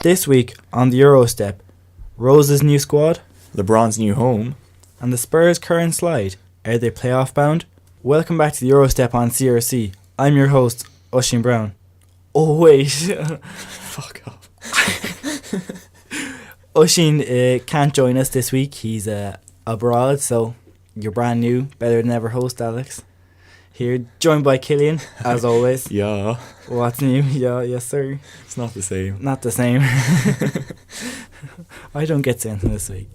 This week on the Eurostep, Rose's new squad, LeBron's new home, and the Spurs' current slide. Are they playoff bound? Welcome back to the Eurostep on CRC. I'm your host, Oisin Brown. Oh wait, fuck off. Oisin can't join us this week. He's abroad, so you're brand new, better than ever host, Alex. Here, joined by Killian, as always. Yeah. What's new? Yeah, yes sir. It's not the same. Not the same. I don't get sent this week.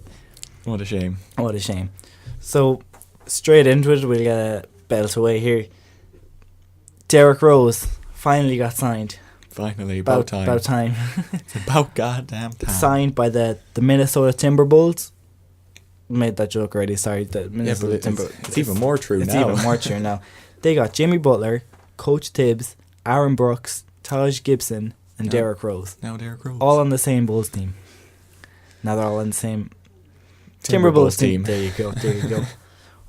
What a shame. What a shame. So, straight into it, we'll get a belt away here. Derrick Rose finally got signed. Finally, about time. About time. It's about goddamn time. Signed by the Minnesota Timberbulls. Made that joke already, sorry. The Minnesota Timberbulls. It's even more true now. It's even more true now. They got Jimmy Butler, Coach Tibbs, Aaron Brooks, Taj Gibson, and Derrick Rose. Now Derrick Rose. All on the same Bulls team. Now they're all on the same Timberbulls team. There you go.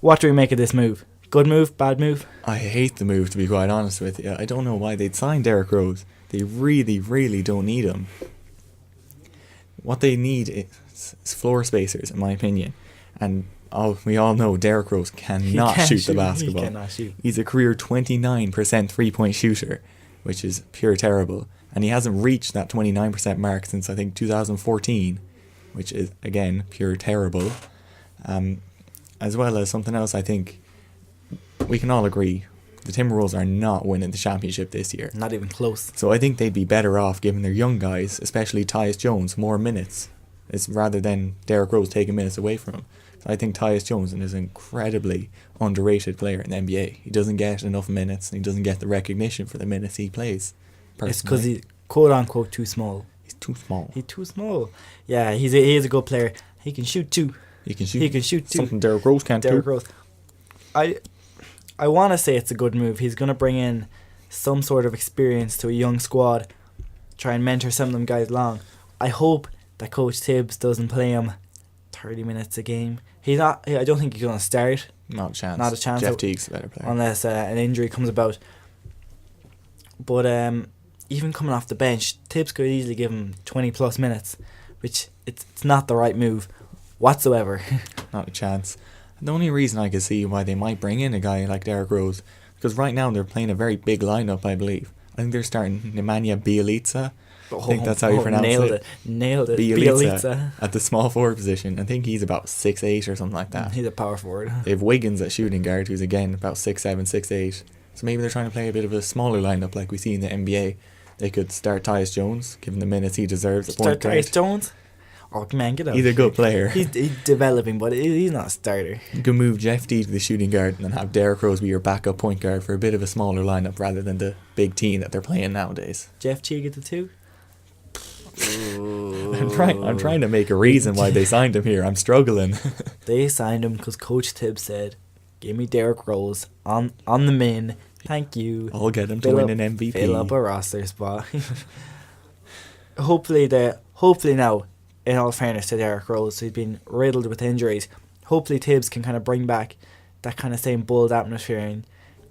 What do we make of this move? Good move? Bad move? I hate the move, to be quite honest with you. I don't know why they'd sign Derrick Rose. They really, really don't need him. What they need is floor spacers, in my opinion. And we all know Derrick Rose cannot shoot the basketball. He cannot shoot. He's a career 29% 3-point shooter, which is pure terrible. And he hasn't reached that 29% mark since, I think, 2014, which is, again, pure terrible. As well as something else, I think we can all agree the Timberwolves are not winning the championship this year. Not even close. So I think they'd be better off giving their young guys, especially Tyus Jones, more minutes, rather than Derrick Rose taking minutes away from him. So I think Tyus Jones is an incredibly underrated player in the NBA. He doesn't get enough minutes, and he doesn't get the recognition for the minutes he plays. Personally. It's because he's quote-unquote too small. He's too small. He's too small. Yeah, he is a good player. He can shoot too. He can shoot too. Something Derrick Rose can't do. Derrick Rose. I want to say it's a good move. He's going to bring in some sort of experience to a young squad, try and mentor some of them guys along. I hope that Coach Tibbs doesn't play him 30 minutes a game. I don't think he's going to start. Not a chance. Jeff Teague's a better player. Unless an injury comes about. But even coming off the bench, Tibbs could easily give him 20 plus minutes, which it's not the right move whatsoever. Not a chance. The only reason I can see why they might bring in a guy like Derrick Rose, because right now they're playing a very big lineup, I believe. I think they're starting Nemanja Bjelica. I think that's how you pronounce it. Nailed it. Bjelica at the small forward position. I think he's about 6'8" or something like that. He's a power forward. They have Wiggins at shooting guard, who's again about 6'7", 6'8". So maybe they're trying to play a bit of a smaller lineup like we see in the NBA. They could start Tyus Jones, give him the minutes he deserves. Start Tyus Jones? Oh man, get out. He's a good player. He's developing, but he's not a starter. You can move Jeff Teague to the shooting guard and then have Derrick Rose be your backup point guard for a bit of a smaller lineup rather than the big team that they're playing nowadays. Jeff Teague at the 2? I'm trying to make a reason why they signed him here. I'm struggling. They signed him because Coach Tibbs said, "Give me Derrick Rose on the min. Thank you. I'll get him to win an MVP. Fill up a roster spot." Hopefully now, in all fairness to Derrick Rose, he's been riddled with injuries. Hopefully Tibbs can kind of bring back that kind of same Bulls atmosphere and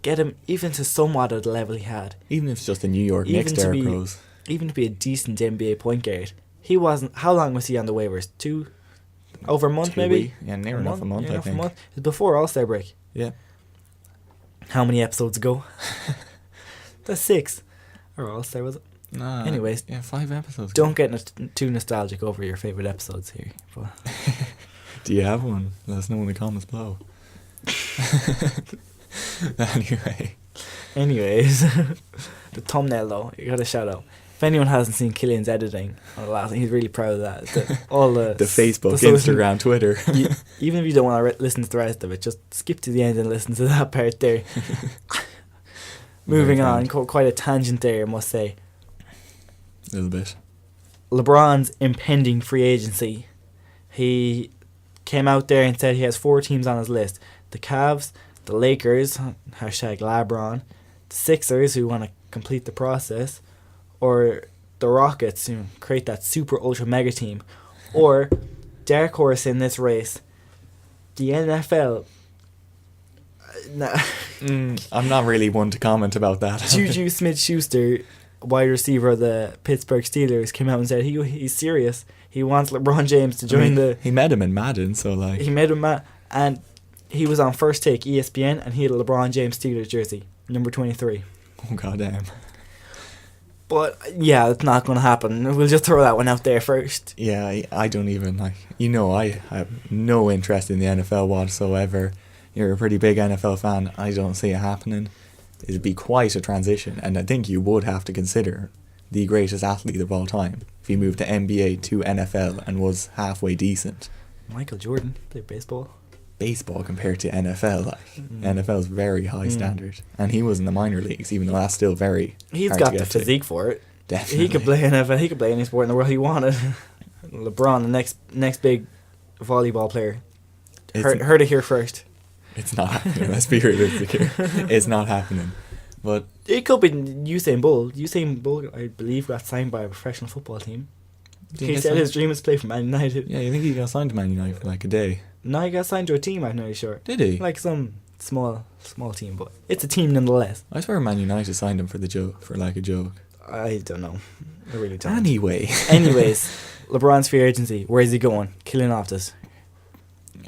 get him even to somewhat at the level he had. Even if it's just in New York next Derrick Rose. Even to be a decent NBA point guard. He wasn't. How long was he on the waivers? Over a month maybe? Yeah, near enough a month, I think. It was before All-Star break. Yeah. How many episodes ago? That's 6. Or All-Star, was it? Nah. Anyways. Yeah, 5 episodes. Don't get too nostalgic over your favourite episodes here. But do you have one? Let us know in the comments below. Anyways. The thumbnail though, you got a shout out. If anyone hasn't seen Killian's editing on the last, he's really proud of that. The Facebook, Instagram, Twitter. Even if you don't want to listen to the rest of it, just skip to the end and listen to that part there. Moving on, quite a tangent there, I must say. A little bit. LeBron's impending free agency. He came out there and said he has 4 teams on his list: the Cavs, the Lakers #LeBron, the Sixers, who want to complete the process, or the Rockets, who create that super ultra mega team, or dark horse in this race, the NFL. I'm not really one to comment about that. Juju Smith-Schuster wide receiver of the Pittsburgh Steelers, came out and said he's serious. He wants LeBron James to join He met him in Madden, so like... He made him and he was on First Take ESPN, and he had a LeBron James Steelers jersey, number 23. Oh, goddamn. But, yeah, it's not going to happen. We'll just throw that one out there first. Yeah, I don't even, like... You know, I have no interest in the NFL whatsoever. You're a pretty big NFL fan. I don't see it happening. It'd be quite a transition, and I think you would have to consider the greatest athlete of all time if he moved to NBA to NFL and was halfway decent. Michael Jordan played baseball. Baseball compared to NFL, like NFL is very high standard, and he was in the minor leagues, even though that's still very. He's hard got to the get to. physique for it. Definitely, He could play NFL. He could play any sport in the world he wanted. LeBron, the next big volleyball player. Heard it here first. It's not happening. Let's be realistic here. It's not happening. But it could be Usain Bolt. Usain Bolt, I believe, got signed by a professional football team. He said his dream was to play for Man United. Yeah, you think he got signed to Man United for like a day? No, he got signed to a team, I'm not sure. Did he? Like some small team, but it's a team nonetheless. I swear Man United signed him for the joke, for like a joke. I don't know. I really don't. Anyways, LeBron's free agency. Where is he going? Killing off this.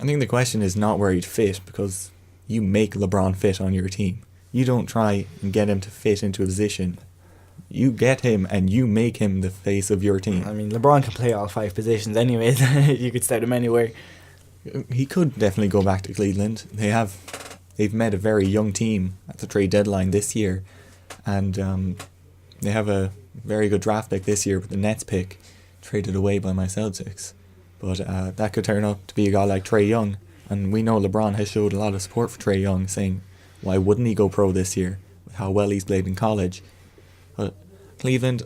I think the question is not where he'd fit, because you make LeBron fit on your team. You don't try and get him to fit into a position. You get him and you make him the face of your team. I mean, LeBron can play all 5 positions anyways. You could start him anywhere. He could definitely go back to Cleveland. They've met a very young team at the trade deadline this year, and they have a very good draft pick this year with the Nets pick traded away by my Celtics. But that could turn out to be a guy like Trae Young, and we know LeBron has showed a lot of support for Trae Young, saying why wouldn't he go pro this year with how well he's played in college. But Cleveland,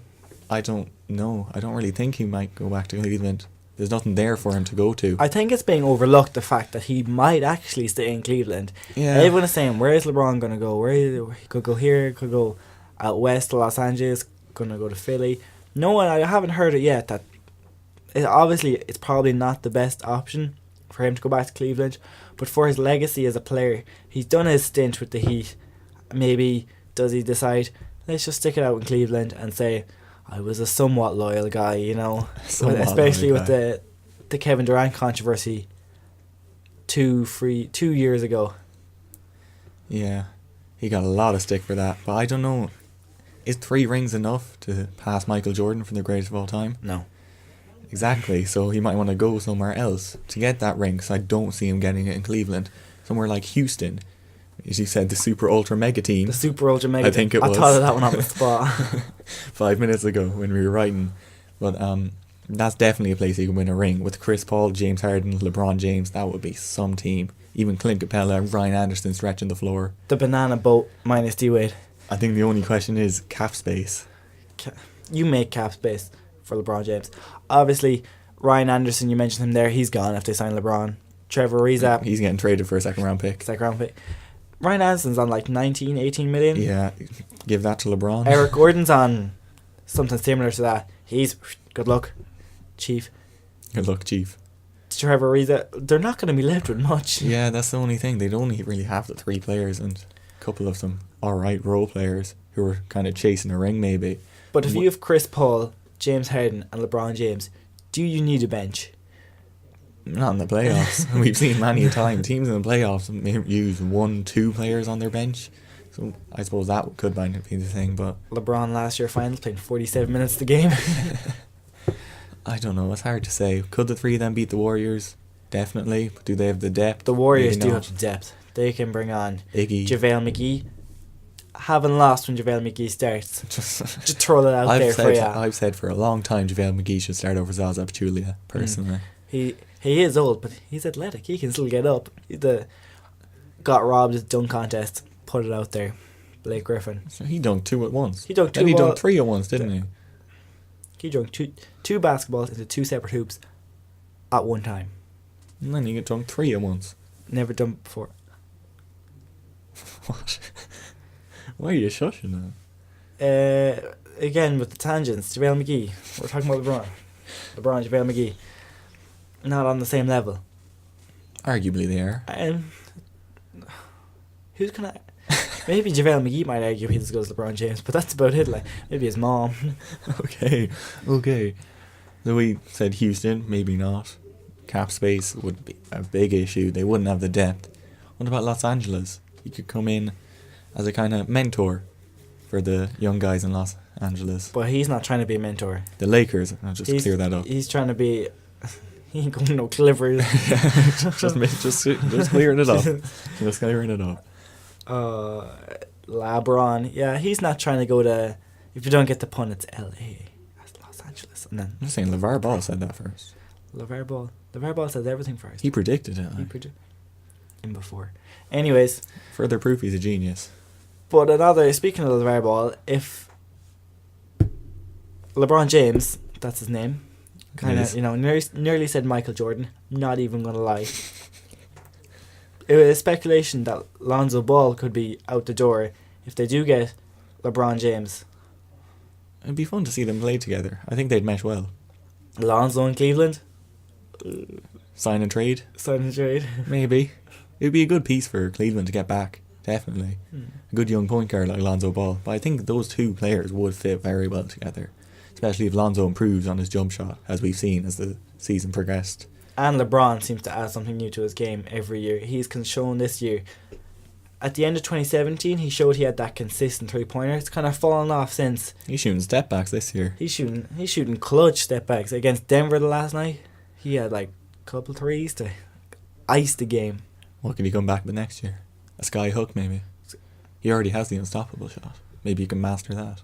I don't know. I don't really think he might go back to Cleveland. There's nothing there for him to go to. I think it's being overlooked, the fact that he might actually stay in Cleveland. Yeah. Everyone is saying, where is LeBron going to go? He could go here, could go out west to Los Angeles, going to go to Philly. No one, I haven't heard it yet. That obviously it's probably not the best option for him to go back to Cleveland, but for his legacy as a player, he's done his stint with the Heat. Maybe does he decide, let's just stick it out in Cleveland and say, I was a somewhat loyal guy, you know, especially with the Kevin Durant controversy 2 years ago. Yeah, he got a lot of stick for that, but I don't know. Is 3 rings enough to pass Michael Jordan for the greatest of all time? No. Exactly, so he might want to go somewhere else to get that ring, because I don't see him getting it in Cleveland. Somewhere like Houston, as you said, the super ultra mega team. The super ultra mega I think it I was. thought of that one on the spot. 5 minutes ago when we were writing. But that's definitely a place he could win a ring. With Chris Paul, James Harden, LeBron James, that would be some team. Even Clint Capella, Ryan Anderson stretching the floor. The banana boat minus D-Wade. I think the only question is cap space. You make cap space for LeBron James. Obviously, Ryan Anderson, you mentioned him there, he's gone if they sign LeBron. Trevor Ariza, He's getting traded for a second round pick. Ryan Anderson's on like 19, 18 million. Yeah, give that to LeBron. Eric Gordon's on something similar to that. He's, good luck, Chief. Good luck, Chief. Trevor Ariza, they're not going to be left with much. Yeah, that's the only thing. They'd only really have the 3 players, and a couple of them alright role players who are kind of chasing a ring maybe. But if you have Chris Paul, James Harden and LeBron James, do you need a bench? Not in the playoffs. We've seen many a time teams in the playoffs use 1-2 players on their bench. So I suppose that could be the thing, but LeBron last year finals playing 47 minutes the game. I don't know. It's hard to say. Could the 3 of them beat the Warriors? Definitely. But do they have the depth? The Warriors Maybe do not. have the depth. They can bring on Iggy. JaVale McGee. Haven't lost when JaVale McGee starts. Just throw that out I've there said, for you. I've said for a long time JaVale McGee should start over Zaza Pachulia, personally. He is old, but he's athletic. He can still get up. Got robbed at the dunk contest. Put it out there. Blake Griffin. So he dunked 2 at once. He dunked Then 2 he ball- dunked 3 at once, didn't he? He dunked two basketballs into 2 separate hoops at one time. And then he dunked 3 at once. Never done before. What? Why are you shushing that? Again, with the tangents, JaVale McGee. We're talking about LeBron. JaVale McGee. Not on the same level. Arguably they are. Who's gonna? Maybe JaVale McGee might argue he's as good as LeBron James, but that's about it. Like maybe his mom. Okay. So we said Houston, maybe not. Cap space would be a big issue. They wouldn't have the depth. What about Los Angeles? He could come in as a kind of mentor for the young guys in Los Angeles. But he's not trying to be a mentor. The Lakers, I'll just clear that up. He's trying to be... He ain't going no Clippers. just clearing it up. Just clearing it up. LeBron, yeah, he's not trying to go to... If you don't get the pun, it's L.A. That's Los Angeles. And then I'm just saying, LeVar Ball said that first. LeVar Ball says everything first. He predicted it. He predicted him before. Anyways. Further proof he's a genius. But speaking of LeVar Ball, if LeBron James, that's his name, kind of, nearly said Michael Jordan, not even going to lie. It was speculation that Lonzo Ball could be out the door if they do get LeBron James. It'd be fun to see them play together. I think they'd mesh well. Lonzo in Cleveland? Sign and trade? Maybe. It'd be a good piece for Cleveland to get back. Definitely. A good young point guard like Lonzo Ball. But I think those two players would fit very well together. Especially if Lonzo improves on his jump shot, as we've seen as the season progressed. And LeBron seems to add something new to his game every year. He's shown this year. At the end of 2017, he showed he had that consistent three-pointer. It's kind of fallen off since. He's shooting step backs this year. He's shooting clutch step backs. Against Denver the last night, he had like a couple threes to ice the game. What could he come back with next year? A sky hook, maybe? He already has the unstoppable shot. Maybe he can master that.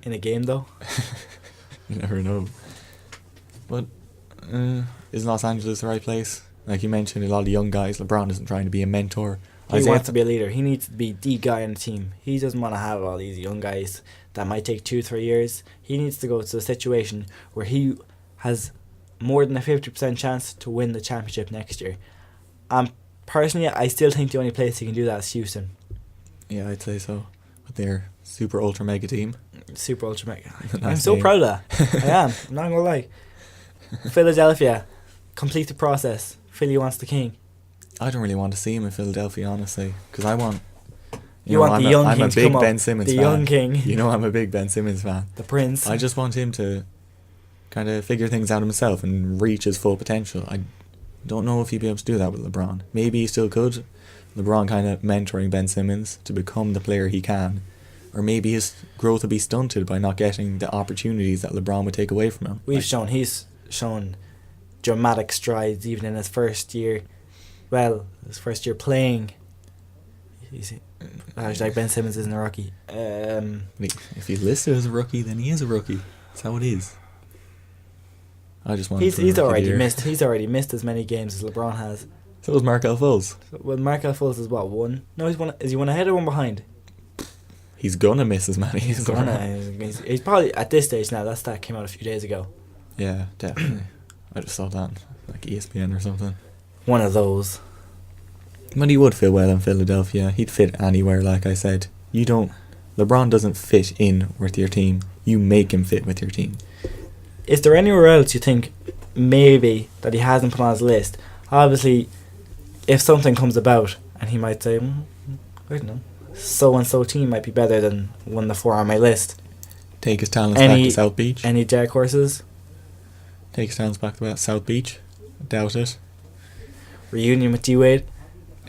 In a game, though? You never know. But is Los Angeles the right place? Like you mentioned, a lot of young guys. LeBron isn't trying to be a mentor. He wants to be a leader. He needs to be the guy on the team. He doesn't want to have all these young guys that might take 2-3 years. He needs to go to a situation where he has more than a 50% chance to win the championship next year. Personally, I still think the only place he can do that is Houston. Yeah, I'd say so. With their super ultra mega team. Super ultra mega. Nice I'm so name. proud of that. I am. I'm not going to lie. Philadelphia, complete the process. Philly wants the king. I don't really want to see him in Philadelphia, honestly, because I want. You want the young king. I'm a big Ben Simmons fan. The young king. You know, I'm a big Ben Simmons fan. The prince. I just want him to kind of figure things out himself and reach his full potential. I don't know if he'd be able to do that with LeBron. Maybe he still could. LeBron kind of mentoring Ben Simmons to become the player he can. Or maybe his growth would be stunted by not getting the opportunities that LeBron would take away from him. He's shown dramatic strides even in his first year. Well, his first year playing. Like Ben Simmons isn't a rookie. If he's listed as a rookie, then he is a rookie. That's how it is. I just want. He's already missed as many games as LeBron has. So was Markelle Fultz. Well, Markelle Fultz is what, one? No, is he one ahead or one behind? He's gonna miss as many. He's probably at this stage now. That stat came out a few days ago. Yeah, definitely. I just saw that on, like ESPN or something. One of those. But he would fit well in Philadelphia. He'd fit anywhere, like I said. LeBron doesn't fit in with your team. You make him fit with your team. Is there anywhere else you think maybe that he hasn't put on his list? Obviously, if something comes about and he might say, I don't know, so-and-so team might be better than one of the 4 on my list. Take his talents back to South Beach. Any dark horses? Take his talents back to South Beach. Doubt it. Reunion with D-Wade?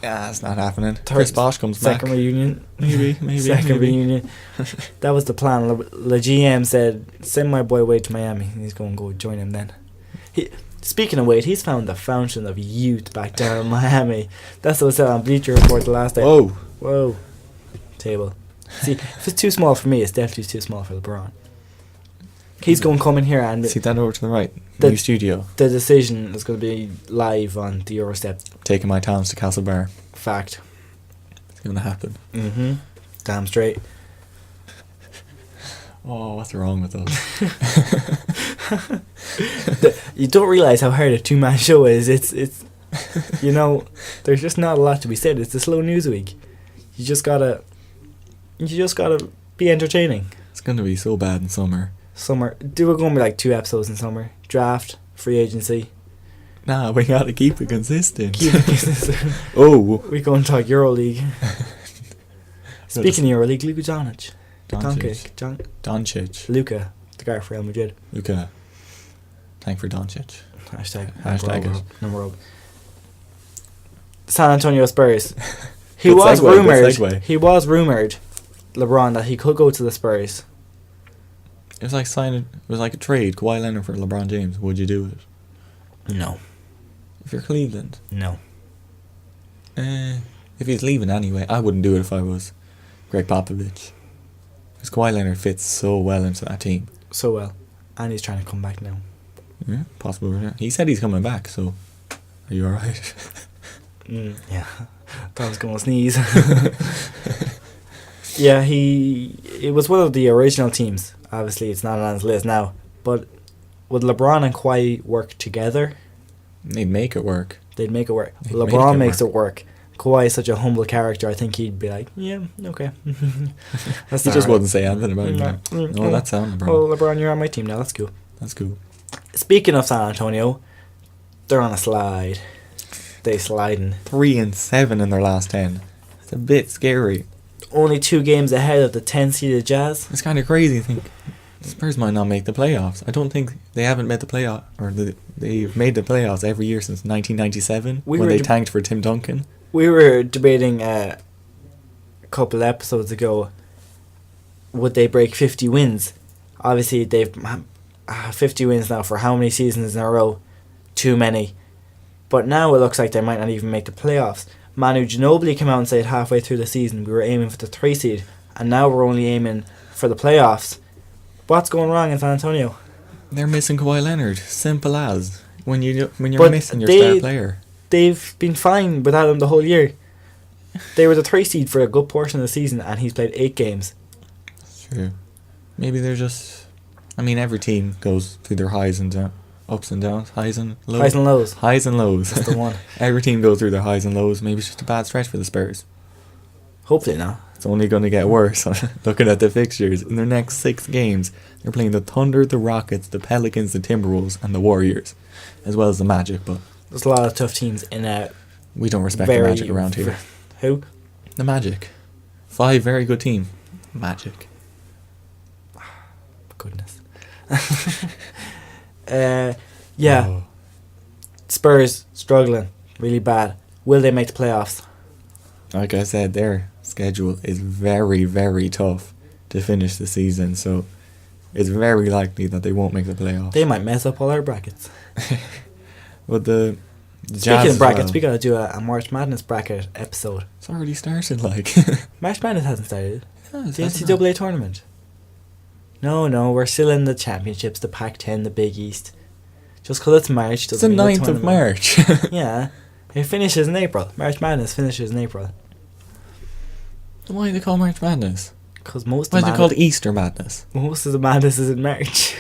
Yeah, it's not happening. Chris Bosh comes back. Second reunion? Maybe. Second reunion. That was the plan. The GM said, send my boy Wade to Miami. He's going to go join him then. Speaking of Wade, he's found the fountain of youth back down in Miami. That's what I said on Bleacher Report the last day. Whoa. Table. See, if it's too small for me, it's definitely too small for LeBron. He's going to come in here and... See that over to the right. New studio. The decision is going to be live on the Eurostep. Taking my talents to Castle Bar. Fact. It's going to happen. Mm-hmm. Damn straight. Oh, what's wrong with us? You don't realise how hard a 2-man show is. It's there's just not a lot to be said. It's a slow news week. You just gotta be entertaining. It's going to be so bad in summer. We're going to be like 2 episodes in summer. Draft, free agency. Nah, we got to keep it consistent. Oh. We go and talk EuroLeague. Speaking of EuroLeague, Luka Doncic. Doncic. Luka, the guy for Real Madrid. Luka. Thank for Doncic. Hashtag it. Number one. San Antonio Spurs. He Good was segue, good rumoured. segue. He was rumoured, LeBron, that he could go to the Spurs. It was like a trade. Kawhi Leonard for LeBron James. Would you do it? No. If you're Cleveland. No. If he's leaving anyway, I wouldn't do it if I was Greg Popovich. Because Kawhi Leonard fits so well into that team. So well. And he's trying to come back now. Yeah, possible. Yeah. He said he's coming back, so are you alright? Yeah. Thought I was going to sneeze. Yeah, it was one of the original teams. Obviously, it's not on his list now. But would LeBron and Kawhi work together? They'd make it work. They'd make it work. They'd LeBron makes it work. Kawhi is such a humble character. I think he'd be like, yeah, okay. He just wouldn't say anything about it. No, that's sound, LeBron. Oh, LeBron, you're on my team now. That's cool. That's cool. Speaking of San Antonio, they're on a slide. They sliding. 3-7 in their last 10. It's a bit scary. Only 2 games ahead of the 10-seeded Jazz. It's kind of crazy. I think Spurs might not make the playoffs. I don't think they haven't made the playoff, or they've made the playoffs every year since 1997 when they tanked for Tim Duncan. We were debating a couple episodes ago, would they break 50 wins? Obviously, they've 50 wins now for how many seasons in a row? Too many. But now it looks like they might not even make the playoffs. Manu Ginobili came out and said halfway through the season we were aiming for the 3 seed, and now we're only aiming for the playoffs. What's going wrong in San Antonio? They're missing Kawhi Leonard. Simple as. When you're missing your star player. They've been fine without him the whole year. They were the 3 seed for a good portion of the season, and he's played 8 games. That's true. Maybe they're just... I mean, every team goes through their highs and ups and downs. Highs and lows. Highs and lows. Highs and lows. That's the one. Every team goes through their highs and lows. Maybe it's just a bad stretch for the Spurs. Hopefully not. It's only going to get worse. Looking at the fixtures, in their next 6 games, they're playing the Thunder, the Rockets, the Pelicans, the Timberwolves, and the Warriors, as well as the Magic. But there's a lot of tough teams in a... We don't respect the Magic around here. Who? The Magic. 5 very good team. Magic. Goodness. Yeah. Oh. Spurs struggling really bad. Will they make the playoffs? Like I said, their schedule is very, very tough to finish the season, so it's very likely that they won't make the playoffs. They might mess up all our brackets. But the Speaking of brackets, we gotta do a March Madness bracket episode. It's already started, like. March Madness hasn't started. Yeah, The NCAA tournament. No, we're still in the championships, the Pac-10, the Big East. Just because it's March It's the doesn't mean 9th of March. Yeah. It finishes in April. March Madness finishes in April. Why are they called March Madness? Because most Why of is it called Easter Madness? most of the madness is in March.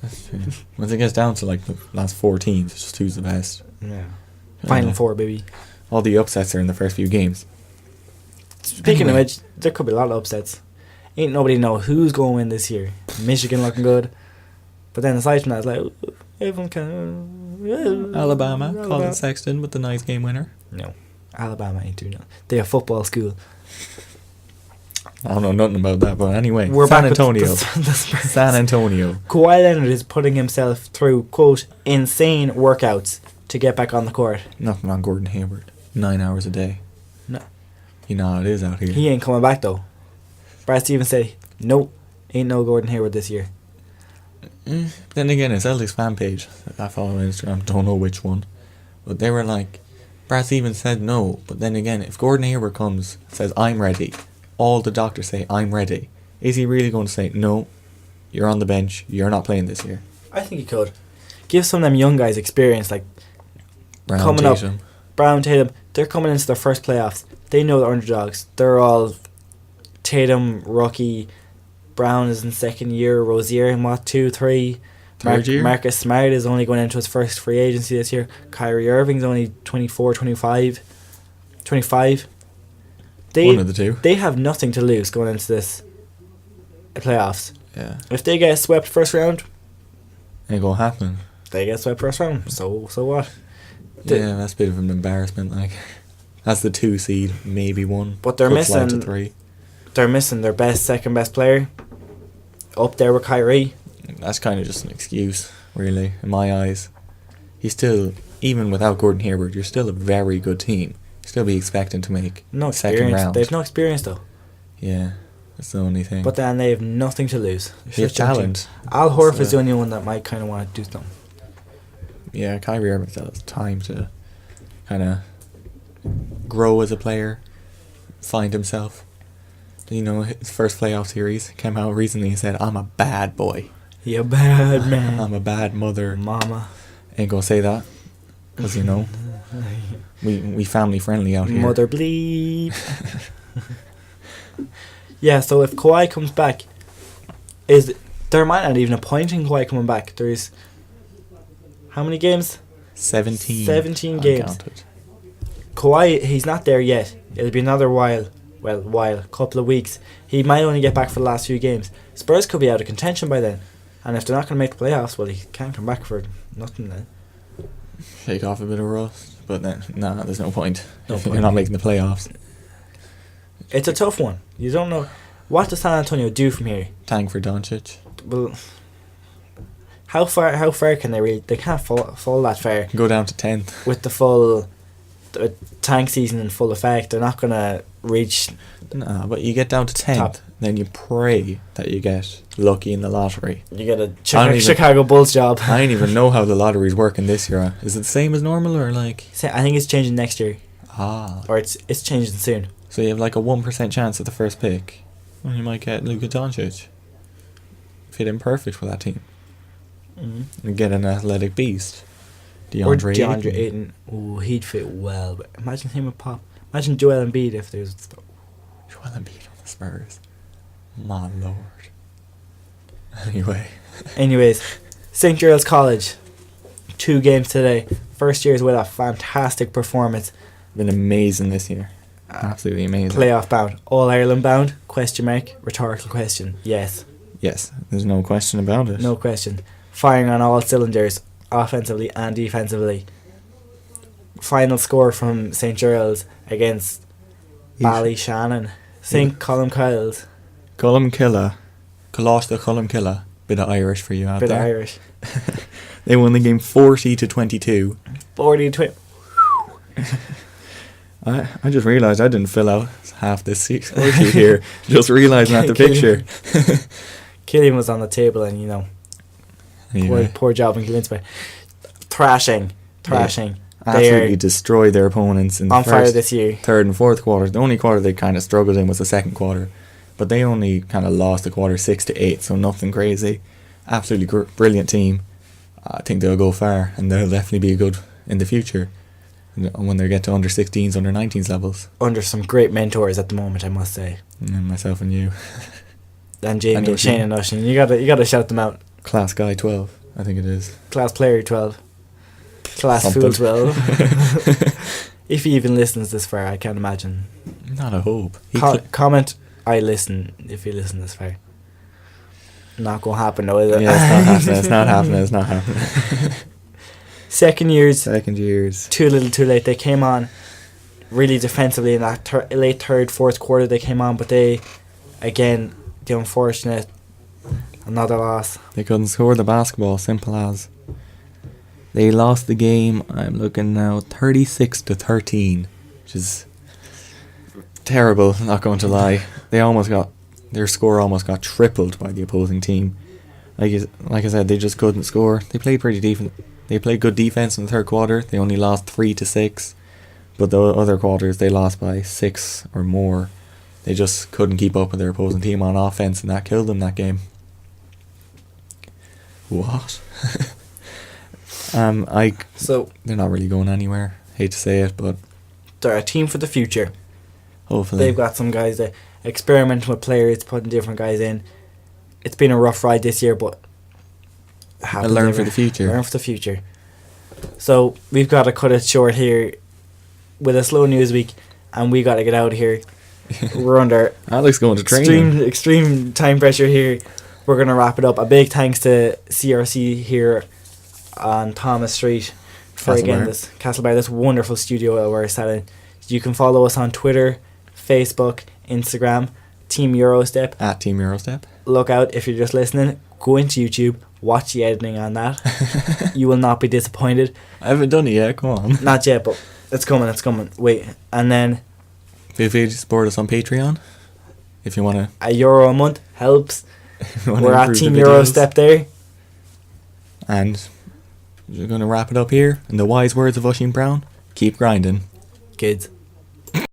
That's true. Once it gets down to like the last 4 teams, it's just who's the best. Yeah. Final 4, baby. All the upsets are in the first few games. Speaking of which, there could be a lot of upsets. Ain't nobody know who's going to win this year. Michigan looking good. But then aside from that, it's like, everyone can... Alabama, Colin Sexton with the nice game winner. No. Alabama ain't doing that. They're a football school. I don't know nothing about that, but anyway. We're San back with Antonio. the Spurs. San Antonio. Kawhi Leonard is putting himself through, quote, insane workouts to get back on the court. Nothing on Gordon Hayward. 9 hours a day. No. You know how it is out here. He ain't coming back, though. Brad Stevens said, nope, ain't no Gordon Hayward this year. Then again, a Celtics fan page that I follow on Instagram, don't know which one, but they were like, Brad Stevens said no, but then again, if Gordon Hayward comes, says I'm ready, all the doctors say I'm ready, is he really going to say no, you're on the bench, you're not playing this year? I think he could. Give some of them young guys experience, like Brown, coming Tatum. up, Brown, Tatum, they're coming into their first playoffs. They know they're underdogs. They're all Tatum, rookie, Brown is in second year, Rozier in what, 2, 3? Third year? Marcus Smart is only going into his first free agency this year. Kyrie Irving's only 24, 25. One of the two. They have nothing to lose going into this playoffs. Yeah. If they get swept first round, Ain't gonna happen. they get swept first round. So what? Yeah, that's a bit of an embarrassment. Like, that's the 2 seed, maybe 1. But they're Could slide missing to 3. they're missing their second best player. Up there with Kyrie. That's kind of just an excuse, really, in my eyes. He's still, even without Gordon Hayward, you're still a very good team. Still be expecting to make No second experience. round. They've no experience though. Yeah, that's the only thing. But then they have nothing to lose. They have talent. Al Horford's the only one that might kind of want to do something. Yeah, Kyrie Irving still has time to kind of grow as a player, find himself. You know, his first playoff series came out recently and said, "I'm a bad boy. You bad man. I'm a bad mother." Mama. Ain't gonna say that, because, you know, we family friendly out here. Mother bleep. Yeah, so if Kawhi comes back, there might not even a point in Kawhi coming back. There's how many games? 17. 17 games. Uncounted. Kawhi, he's not there yet. It'll be another while, couple of weeks. He might only get back for the last few games. Spurs could be out of contention by then. And if they're not going to make the playoffs, well, he can't come back for nothing then. Shake off a bit of rust, but then, there's no point. No If point. you're not making the playoffs. It's a tough one. You don't know. What does San Antonio do from here? Tank for Doncic. Well, how far can they really? They can't fall that far. Go down to 10th. With the full tank season in full effect, they're not going to reach. Nah, but you get down to 10th, Top. then you pray that you get lucky in the lottery. You get a I don't Chicago Bulls job. I don't even know how the lottery's working this year. Is it the same as normal or like? I think it's changing next year, Ah. or it's changing soon. So you have like a 1% chance at the first pick. Well, you might get Luka Doncic. Fit in perfect with that team. Mm-hmm. And get an athletic beast. Or DeAndre DeAndre Ayton. Ayton. Oh, he'd fit well. But imagine him with Pop. Imagine Joel Embiid if there's. Joel Embiid on the Spurs. My lord. Anyway. Anyways, St. Gerald's College. 2 games today. First years with a fantastic performance. Been amazing this year. Absolutely amazing. Playoff bound. All Ireland bound? Question mark. Rhetorical question. Yes. Yes, there's no question about it. No question. Firing on all cylinders. Offensively and defensively. Final score from St. Gerald's against Ballyshannon. St. Colum Kyles. Colum Killa. Colossus Colum Killa. Bit of Irish for you out Bit there. Irish. They won the game 40-22. 40-20. I just realised I didn't fill out half this score sheet here. Just realising at the picture. Killian was on the table and, you know, Anyway, poor job in Killian's way. Thrashing. absolutely destroyed their opponents in the On fire first, this year. third and fourth quarters. The only quarter they kind of struggled in was the second quarter. But they only kind of lost the quarter 6-8, so nothing crazy. Absolutely brilliant team. I think they'll go far and they'll definitely be good in the future when they get to under 16s, under 19s levels. Under some great mentors at the moment, I must say. And myself and you. And Jamie And and Shane and Ushin. You gotta shout them out. Class guy 12, I think it is. Class player 12. Class Something. fool 12. If he even listens this far, I can't imagine. Not a hope. Comment, I listen, if you listen this far. Not gonna happen though, is it? Yeah, it's not happening. Second years, Second years. too little too late. They came on really defensively in that late third, fourth quarter. They came on, but they, again, the unfortunate, another loss. They couldn't score the basketball, simple as. They lost the game, I'm looking now, 36-13, which is terrible, not going to lie. Their score almost got tripled by the opposing team. Like I said, they just couldn't score. They played pretty decent. They played good defense in the third quarter. They only lost 3-6, but the other quarters they lost by 6 or more. They just couldn't keep up with their opposing team on offense, and that killed them that game. What? So They're not really going anywhere. Hate to say it, but they're a team for the future. hopefully. They've got some guys that experiment with players, putting different guys in. It's been a rough ride this year, but Learn for the future. Learn for the future. So we've got to cut it short here with a slow news week, and we got to get out of here. We're under Alex going to training. extreme time pressure here. We're gonna wrap it up. A big thanks to CRC here on Thomas Street for Castlebar. this wonderful studio that we're sat in. You can follow us on Twitter, Facebook, Instagram Team Eurostep. At Team Eurostep. Look out if you're just listening. Go into YouTube. Watch the editing on that. You will not be disappointed. I haven't done it yet. Come on. Not yet, but it's coming. It's coming. Wait, and then Feel free to support us on Patreon if you want to. €1 a month helps. We're at Team Eurostep there. And we're going to wrap it up here. In the wise words of Oisin Brown, keep grinding. Kids.